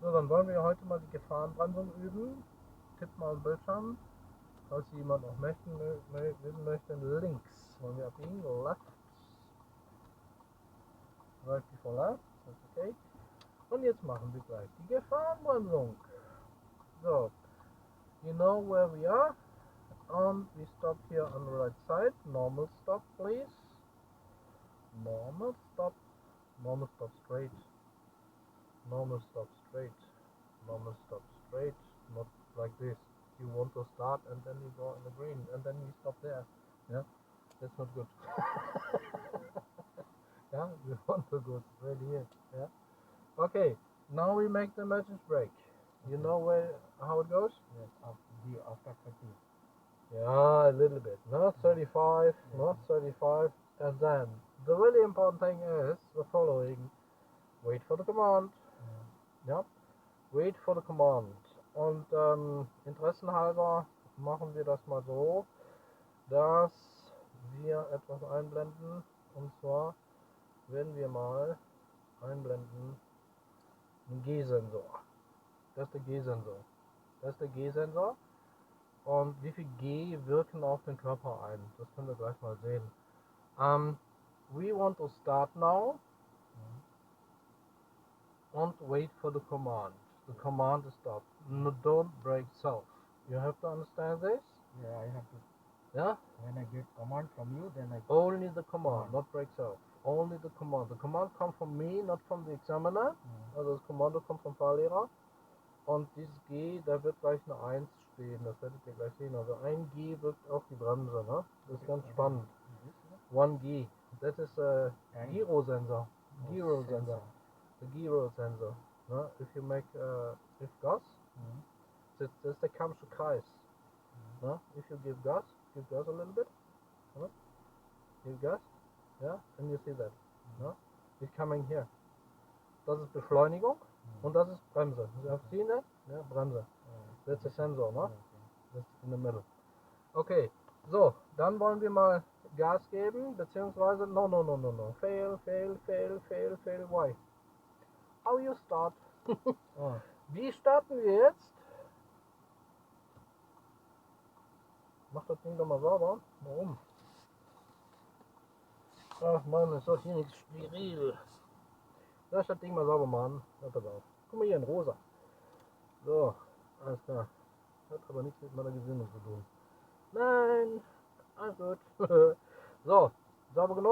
So, dann wollen wir heute mal die Gefahrenbremsung üben. Tipp mal am Bildschirm, falls jemand noch wissen möchte. Links wollen wir abbiegen, left. Right before left, that's okay. Und jetzt machen wir gleich die Gefahrenbremsung. So, you know where we are. And we stop here on the right side. Normal stop, please. Normal stop. Normal stop straight. Normal stop straight. Normal stop straight. Not like this. You want to start and then you go in the green and then you stop there. Yeah, that's not good. Yeah, we want to go straight here. Yeah. Okay. Now we make the magic break. You know how it goes? Yes, after 30. Yeah, a little bit. Not 35, not 35. And then the really important thing is the following. Wait for the command. Ja, wait for the command. Und interessenhalber machen wir das mal so, dass wir etwas einblenden. Und zwar werden wir mal einblenden einen G-Sensor. Das ist der G-Sensor. Das ist der G-Sensor. Und wie viel G wirken auf den Körper ein? Das können wir gleich mal sehen. We want to start now. And wait for the command. The command is stop. No, don't break self. You have to understand this? Yeah, I have to. Yeah? When I get command from you, then I. Only the command, not break self. Only the command. The command comes from me, not from the examiner. Also das Kommando kommt vom Fahrlehrer. Und dieses G, da wird gleich eine 1 stehen. Das werdet ihr gleich sehen. Also ein G wirkt auf die Bremse. Ne? Das ist ganz spannend. 1 G. That is a gyro sensor. Gyro sensor. The gyro sensor. No? If you make if gas, das ist der Kammsche Kreis. No? If you give gas a little bit. No? Give gas, yeah, and you see that. No? It's coming here. Das ist Beschleunigung und das ist Bremse. You have seen that? Yeah, Bremse. That's a sensor, no? That's in the middle. Okay, so, dann wollen wir mal Gas geben, beziehungsweise no. Fail. Why? How you start? Wie starten wir jetzt? Mach das Ding doch mal sauber. Warum? Ach Mann, ist doch hier nichts steril. Lass das Ding mal sauber machen. Hört auf. Guck mal hier in rosa. So, alles klar. Hat aber nichts mit meiner Gesinnung zu tun. Nein, alles gut. So, sauber genug.